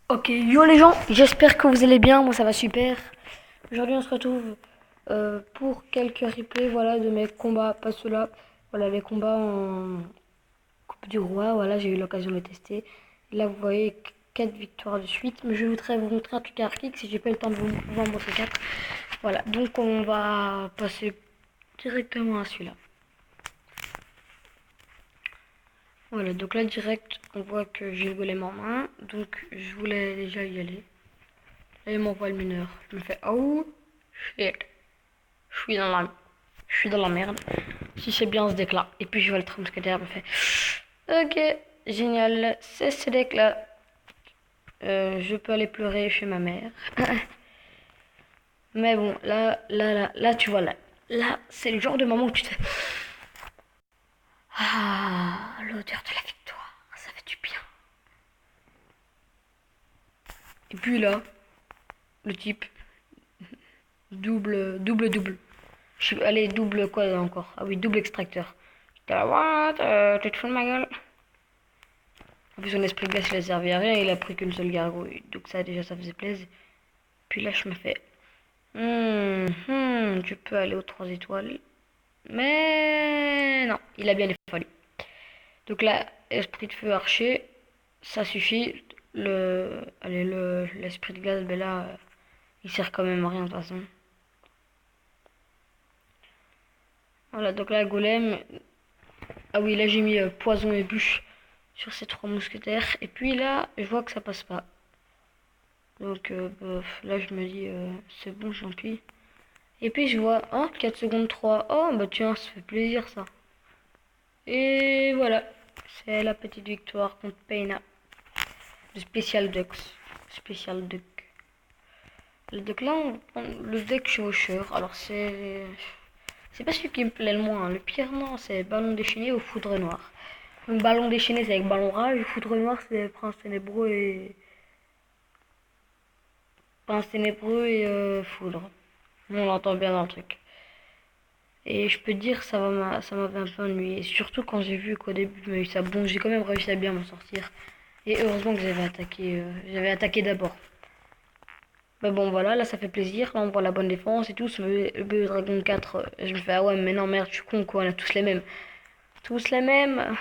Ok, yo les gens, j'espère que vous allez bien, moi ça va super. Aujourd'hui on se retrouve pour quelques replays voilà, de mes combats, pas ceux-là, voilà les combats en Coupe du Roi, voilà j'ai eu l'occasion de les tester. Là vous voyez 4 victoires de suite, mais je voudrais vous montrer un truc arctique si j'ai pas le temps de vous en montrer 4. Voilà, donc on va passer directement à celui-là. Voilà, donc là direct on voit que j'ai le golem en main, donc je voulais déjà y aller. Là il m'envoie le mineur, je me fais oh shit. Je suis dans la, je suis dans la merde. Si c'est bien ce deck là. Et puis je vois le mousquetaire me fait. Ok, génial. C'est ce deck là. Je peux aller pleurer chez ma mère. Mais bon, là, tu vois là. Là, c'est le genre de moment où tu te. Ah, l'odeur de la victoire. Ça fait du bien. Et puis là, le type. Double. Je suis allé double quoi là, encore. Ah oui, double extracteur. J'étais là, what? Tu te fous de ma gueule? En plus, son esprit de glace, il a servi à rien, il a pris qu'une seule gargouille. Donc ça, déjà, ça faisait plaisir. Puis là, je me fais... tu peux aller aux 3 étoiles. Mais non, il a bien fallu. Donc là, esprit de feu archer, ça suffit. Allez, l'esprit de glace, ben là, il sert quand même à rien de toute façon. Voilà, donc là, golem. Ah oui, là, j'ai mis poison et bûche sur ces 3 mousquetaires. Et puis là, je vois que ça passe pas. Donc là, je me dis, c'est bon, j'empile. Et puis je vois, oh, 4 secondes 3. Oh, bah tiens, ça fait plaisir ça. Et voilà, c'est la petite victoire contre Payna. Le Special Ducks. Special Duck. Le deck là, on prend le deck chevaucheur. Alors c'est. C'est pas celui qui me plaît le moins. Le pire, non, c'est ballon déchaîné ou foudre noire. Le ballon déchaîné, c'est avec ballon rage. Foudre noire, c'est prince ténébreux et. Prince ténébreux et foudre. On l'entend bien dans le truc. Et je peux te dire, ça m'avait un peu ennuyé. Surtout quand j'ai vu qu'au début, il m'a eu ça. Bon, j'ai quand même réussi à bien m'en sortir. Et heureusement que j'avais attaqué d'abord. Mais bon, voilà, là, ça fait plaisir. Là, on voit la bonne défense et tout. Le Bleu Dragon 4, je me fais, ah ouais, mais non, merde, je suis con, quoi. On a tous les mêmes. Tous les mêmes.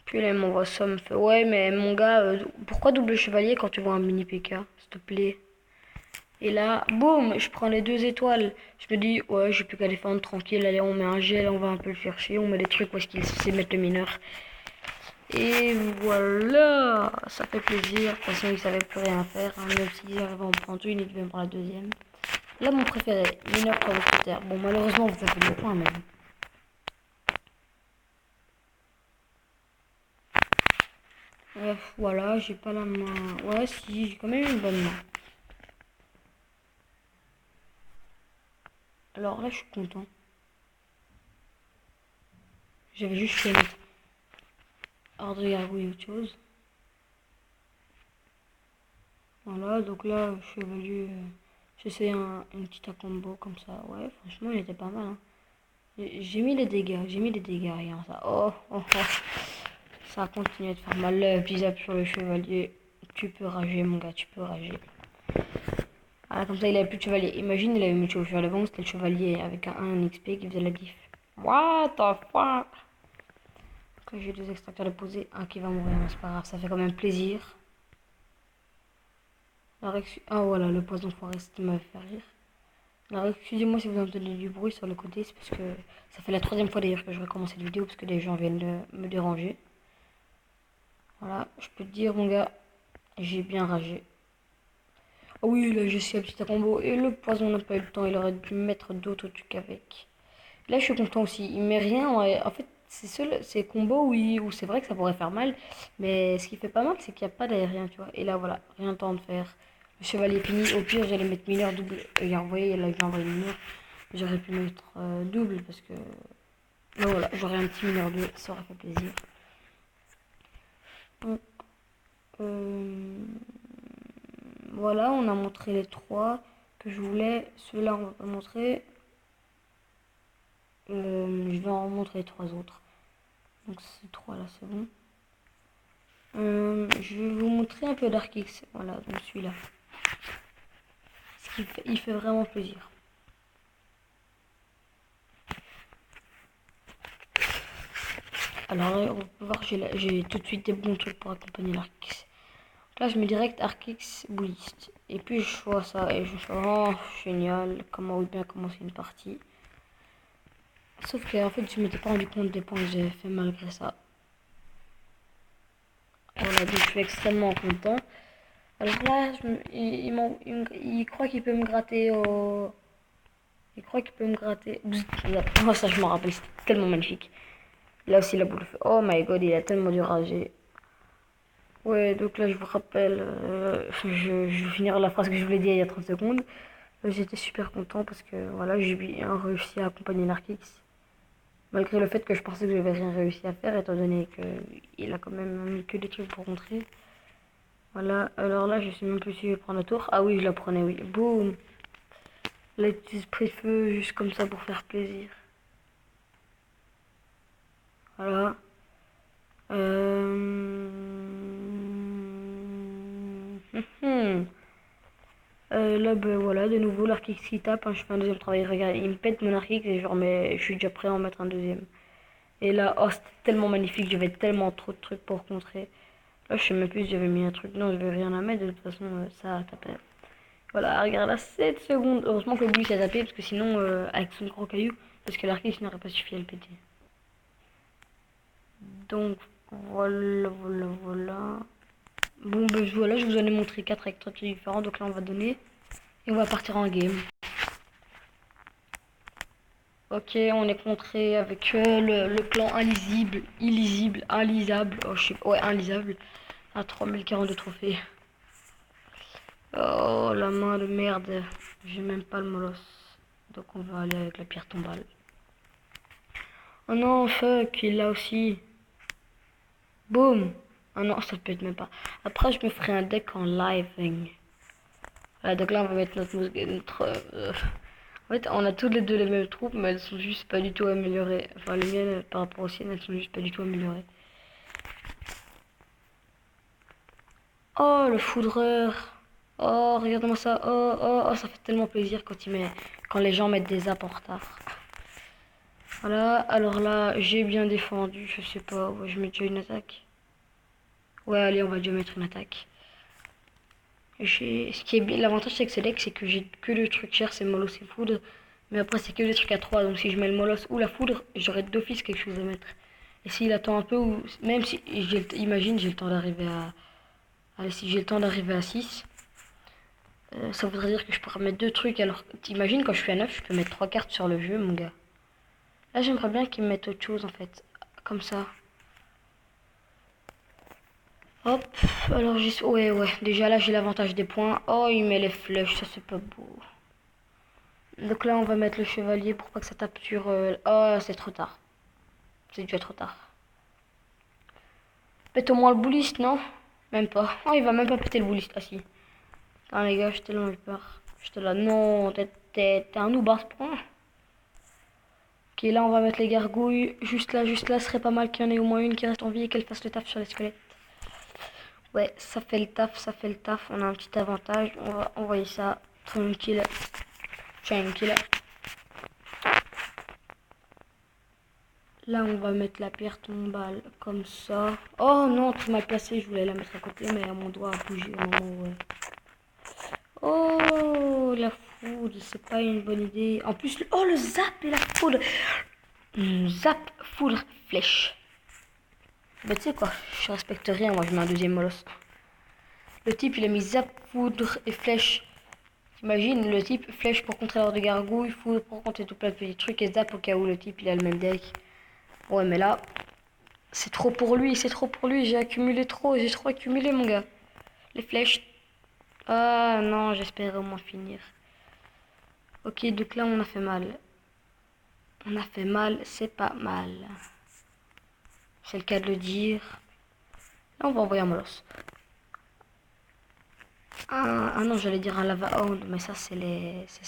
Puis là, il m'envoie ça, me fait, ouais, mais mon gars, pourquoi double chevalier quand tu vois un mini PK, s'il te plaît? Et là, boum, je prends les 2 étoiles. Je me dis, ouais, j'ai plus qu'à défendre tranquille. Allez, on met un gel, on va un peu le faire chier. On met des trucs où est-ce qu'il sait mettre le mineur. Et voilà, ça fait plaisir. De toute façon, il savait plus rien faire. Hein, même s'il arrivait à en prendre une, il devait me prendre la deuxième. Là, mon préféré, mineur pour le. Bon, malheureusement, vous avez le point, mais bon. Bref, voilà, j'ai pas la main. Ouais, si, j'ai quand même une bonne main. Alors là, je suis content. J'avais juste fait mettre hors de gargouille autre chose. Voilà, donc là, chevalier, j'essaie une petite combo comme ça. Ouais, franchement, il était pas mal. Hein. J'ai mis les dégâts, rien ça. Oh. Ça a continué de faire mal. Là, petit zap sur le chevalier. Tu peux rager, mon gars, tu peux rager. Ah, comme ça, il avait plus de chevalier. Imagine, il avait mis le chevalier devant, c'était le chevalier avec un 1 XP qui faisait la diff. What the fuck? Après, j'ai 2 extracteurs de poser, un qui va mourir, mais c'est pas grave, ça fait quand même plaisir. Ah voilà, le poison forest m'a fait rire. Alors excusez-moi si vous entendez du bruit sur le côté, c'est parce que ça fait la 3e fois d'ailleurs que je recommence cette vidéo parce que des gens viennent de me déranger. Voilà, je peux te dire mon gars, j'ai bien ragé. Ah oui, là j'ai essayé un petit combo et le poison n'a pas eu le temps, il aurait dû mettre d'autres trucs avec. Là je suis content aussi, il met rien, ouais. En fait c'est combos où c'est vrai que ça pourrait faire mal, mais ce qui fait pas mal c'est qu'il n'y a pas d'aérien, tu vois. Et là voilà, rien de temps de faire. Le chevalier fini, au pire j'allais mettre mineur double, et envoyé, là j'ai envoyé mineur. J'aurais pu mettre double parce que là voilà, j'aurais un petit mineur 2, ça aurait fait plaisir. Donc, euh, voilà, on a montré les 3 que je voulais. Ceux-là, on va pas montrer. Je vais en montrer les 3 autres. Donc ces 3 là, c'est bon. Je vais vous montrer un peu Dark X. Voilà, donc celui-là. Il fait vraiment plaisir. Alors là, on peut voir que j'ai tout de suite des bons trucs pour accompagner l'Arc X. Là, je mets direct Arc X Bullist. Et puis je vois ça et je fais oh génial, comment bien commencer une partie. Sauf que en fait, je m'étais pas rendu compte des points que j'ai fait malgré ça. Voilà, donc je suis extrêmement content. Alors là, il croit qu'il peut me gratter au... Il croit qu'il peut me gratter... Oh, ça, je m'en rappelle, c'est tellement magnifique. Là aussi, la boule fait... Oh my god, il a tellement dû rager. Ouais, donc là, je vous rappelle... je vais finir la phrase que je voulais dire il y a 30 secondes. J'étais super content parce que, voilà, j'ai bien réussi à accompagner l'Arkix. Malgré le fait que je pensais que je n'avais rien réussi à faire, étant donné qu'il a quand même mis que des trucs pour rentrer. Voilà, alors là, je sais même plus si je vais prendre la tour. Ah oui, je la prenais, oui. Boum! Les petits esprits de feu, juste comme ça pour faire plaisir. Voilà. Là, ben voilà, de nouveau, l'Arkix qui tape. Hein, je fais un deuxième travail. Regarde, il me pète mon Arkix et je suis déjà prêt à en mettre un deuxième. Et là, oh, c'était tellement magnifique. J'avais tellement trop de trucs pour contrer. Là, je sais même plus si j'avais mis un truc. Non, je vais rien à mettre. De toute façon, ça a tapé. Voilà, regarde là, 7 secondes. Heureusement que le bus a tapé parce que sinon, avec son gros caillou, parce que l'arcade n'aurait pas suffi à le péter. Donc, voilà. Bon, ben voilà, je vous en ai montré 4 avec 3 trucs différents. Donc là, on va donner et on va partir en game. Ok, on est contré avec le clan inlisable. Oh, je sais pas, ouais, inlisable. À 3042 trophées. Oh, la main de merde. J'ai même pas le molosse. Donc on va aller avec la pierre tombale. Oh non, fuck, il l'a aussi. Boum. Oh non, ça peut être même pas. Après, je me ferai un deck en living. Voilà, donc là, on va mettre En fait, on a toutes les deux les mêmes troupes, mais elles sont juste pas du tout améliorées. Enfin, les miennes, par rapport aux siennes, elles sont juste pas du tout améliorées. Oh, le foudreur. Oh, regarde-moi ça. Oh, oh, oh, ça fait tellement plaisir quand les gens mettent des apps en retard. Voilà, alors là, j'ai bien défendu, je sais pas, ouais, je mets déjà une attaque. Ouais, allez, on va déjà mettre une attaque. Ce qui est bien, l'avantage c'est que ce deck, c'est que j'ai que le truc cher, c'est Molos et Foudre. Mais après, c'est que des trucs à 3, donc si je mets le Molos ou la Foudre, j'aurai d'office quelque chose à mettre. Et s'il attend un peu, ou même si, imagine, j'ai le temps d'arriver à... Allez, si j'ai le temps d'arriver à 6, ça voudrait dire que je pourrais mettre deux trucs. Alors, t'imagines, quand je suis à 9, je peux mettre 3 cartes sur le jeu, mon gars. Là, j'aimerais bien qu'ils me mettent autre chose, en fait. Comme ça. Hop, alors ouais, ouais, déjà là j'ai l'avantage des points. Oh, il met les flèches, ça c'est pas beau. Donc là on va mettre le chevalier pour pas que ça tape sur... Oh, c'est trop tard. C'est déjà trop tard. Pète au moins le bouliste, non? Même pas. Oh, il va même pas péter le bouliste. Ah si. Attends les gars, j'ai tellement eu peur. J'étais là, non, t'es un noob à ce point. Ok, là on va mettre les gargouilles. Juste là, ce serait pas mal qu'il y en ait au moins une qui reste en vie et qu'elle fasse le taf sur les squelettes. Ouais, ça fait le taf, ça fait le taf. On a un petit avantage. On va envoyer ça. Tranquille. Tranquille. Là, on va mettre la pierre tombale comme ça. Oh non, tout mal placé. Je voulais la mettre à côté, mais mon doigt a bougé au moment où... Oh, la foudre, c'est pas une bonne idée. En plus, oh, le zap et la foudre. Zap, foudre, flèche. Bah, tu sais quoi, je respecte rien. Moi, je mets un deuxième molosse. Le type, il a mis zap, foudre et flèche. T'imagines, le type, flèche pour contrer l'ordre de gargouille, foudre pour contrer tout plein de petits trucs et zap au cas où le type, il a le même deck. Ouais, mais là, c'est trop pour lui, c'est trop pour lui. J'ai accumulé trop, j'ai trop accumulé, mon gars. Les flèches. Ah non, j'espérais au moins finir. Ok, donc là, on a fait mal. On a fait mal, c'est pas mal. C'est le cas de le dire. Là, on va envoyer un molosse. Ah non, j'allais dire un lava hound, mais ça, c'est les... Ça,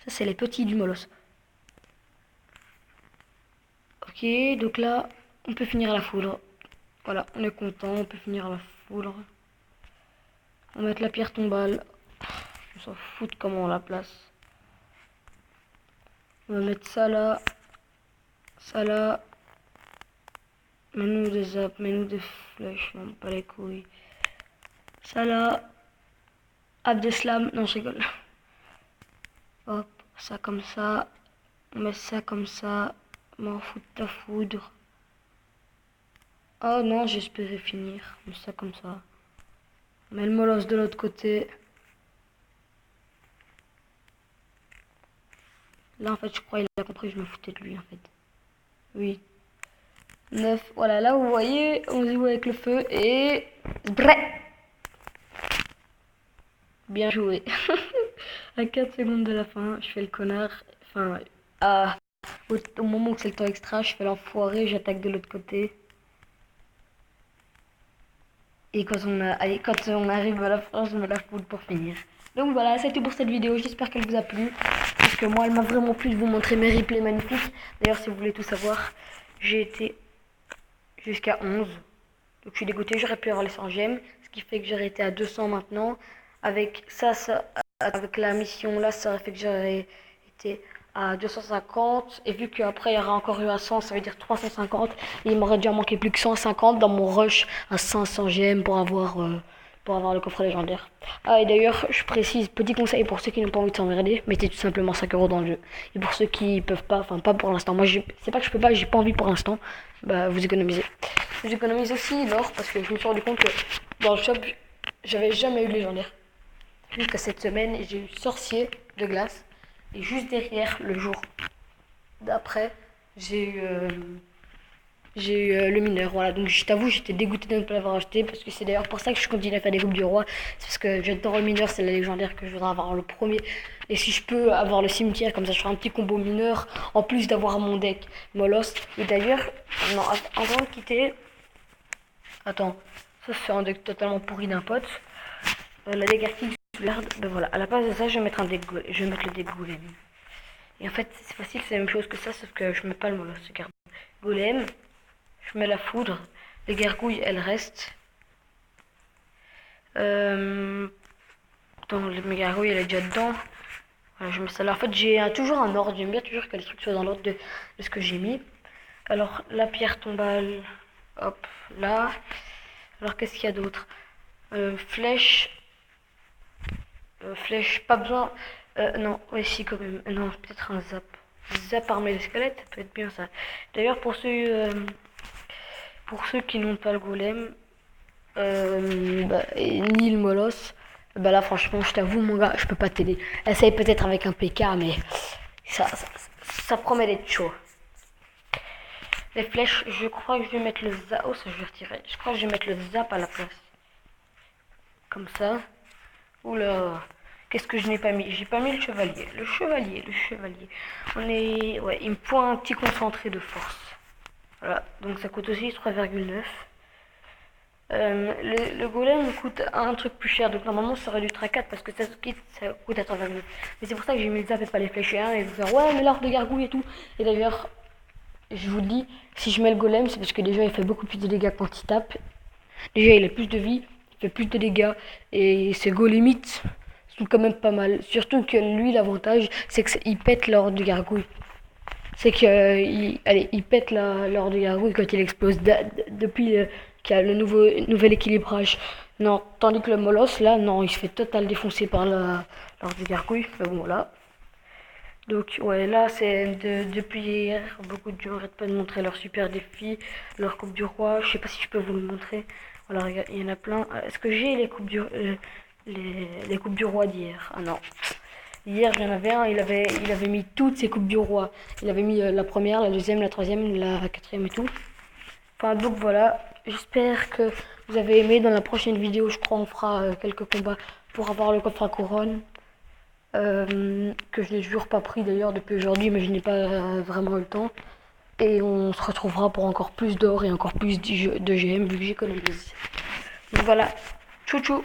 c'est les petits du molosse. Ok, donc là, on peut finir à la foudre. Voilà, on est content, on peut finir la foudre. On va mettre la pierre tombale. On s'en fout de comment on la place. On va mettre ça là. Ça là. Mets-nous des zaps, mets-nous des flèches, non pas les couilles. Ça là. Abdeslam, non je rigole. Hop, ça comme ça. On met ça comme ça. M'en fous de ta foudre. Oh non, j'espérais finir. On met ça comme ça. On met le molosse de l'autre côté. Là en fait je crois qu'il a compris, je me foutais de lui en fait. 8, 9, voilà, là vous voyez, on joue avec le feu et... Bref. Bien joué. À 4 secondes de la fin, je fais le connard. Enfin, au moment où c'est le temps extra, je fais l'enfoiré, j'attaque de l'autre côté. Et quand on arrive à la fin, je me la foudre pour finir. Donc voilà, c'est tout pour cette vidéo, j'espère qu'elle vous a plu. Parce que moi, elle m'a vraiment plu de vous montrer mes replays magnifiques. D'ailleurs, si vous voulez tout savoir, j'ai été jusqu'à 11. Donc je suis dégoûté, j'aurais pu avoir les 100 gemmes. Ce qui fait que j'aurais été à 200 maintenant. Avec ça, avec la mission là, ça aurait fait que j'aurais été à 250. Et vu qu'après il y aura encore eu à 100, ça veut dire 350. Et il m'aurait déjà manqué plus que 150 dans mon rush à 500 gemmes pour avoir le coffret légendaire. Ah, et d'ailleurs, je précise, petit conseil pour ceux qui n'ont pas envie de s'emmerder, mettez tout simplement 5 € dans le jeu. Et pour ceux qui peuvent pas, enfin pas pour l'instant, moi c'est pas que je peux pas, j'ai pas envie pour l'instant, bah vous économisez. J'économise aussi l'or parce que je me suis rendu compte que dans le shop, j'avais jamais eu de légendaire. Jusqu'à cette semaine, j'ai eu sorcier de glace. Et juste derrière, le jour d'après, j'ai eu le mineur. Voilà, donc je t'avoue, j'étais dégoûté de ne pas l'avoir acheté. Parce que c'est d'ailleurs pour ça que je continue à faire des coupes du roi. C'est parce que j'adore le mineur, c'est la légendaire que je voudrais avoir le premier. Et si je peux avoir le cimetière, comme ça je ferai un petit combo mineur. En plus d'avoir mon deck Molos. Et d'ailleurs, non, avant de quitter. Attends, ça c'est un deck totalement pourri d'un pote. La dégarpille sous l'arde, ben voilà, à la place de ça, je vais mettre je vais mettre le deck golem. Et en fait, c'est facile, c'est la même chose que ça, sauf que je mets pas le molosse. Regarde, golem, je mets la foudre, les gargouilles, elles restent. Donc, mes gargouilles, elle est déjà dedans. Voilà, je mets ça là. En fait, j'ai toujours un ordre, j'aime bien toujours que les trucs soient dans l'ordre de ce que j'ai mis. Alors, la pierre tombale, hop, là. Alors, qu'est-ce qu'il y a d'autre? Flèche. Flèche, pas besoin. Non, ouais, si, quand même. Non, peut-être un zap. Zap armé de squelette, ça peut être bien ça. D'ailleurs, pour ceux qui n'ont pas le golem, ni le molosse, bah là, franchement, je t'avoue, mon gars, je peux pas t'aider. Essaye peut-être avec un PK, mais ça promet d'être chaud. Les flèches, je crois que je vais mettre le zap. Oh, ça, je vais retirer. Je crois que je vais mettre le zap à la place. Comme ça. Oula, qu'est-ce que je n'ai pas mis? J'ai pas mis le chevalier. Le chevalier. Ouais, il me faut un petit concentré de force. Voilà, donc ça coûte aussi 3,9. Le golem coûte un truc plus cher, donc normalement ça aurait dû être à 4 parce que ça coûte à 3,9. Mais c'est pour ça que j'ai mis le zap et pas les flèches et vous faire ouais, mais l'arbre de gargouille et tout. Et d'ailleurs, je vous le dis, si je mets le golem, c'est parce que déjà il fait beaucoup plus de dégâts quand il tape. Déjà il a plus de vie, il fait plus de dégâts et ses golémites sont quand même pas mal. Surtout que lui, l'avantage, c'est qu'il pète l'ordre du gargouille. C'est il pète l'ordre du gargouille quand il explose depuis qu'il y a le nouvel équilibrage. Non, tandis que le molosse, là, non, il se fait total défoncer par l'ordre du gargouille. Mais bon, voilà. Donc ouais, là c'est depuis hier, beaucoup de gens n'arrêtent pas de montrer leur super défi, leur coupe du roi. Je sais pas si je peux vous le montrer. Voilà, regarde, il y en a plein. Est-ce que j'ai les coupes les coupes du roi d'hier? Ah non. Hier j'en avais un, il avait mis toutes ses coupes du roi. Il avait mis la première, la deuxième, la troisième, la quatrième et tout. Enfin donc voilà, j'espère que vous avez aimé. Dans la prochaine vidéo, je crois on fera quelques combats pour avoir le coffre à couronne. Que je n'ai toujours pas pris d'ailleurs depuis aujourd'hui, mais je n'ai pas vraiment eu le temps. Et on se retrouvera pour encore plus d'or et encore plus de GM vu que j'économise. Donc voilà, tchou tchou.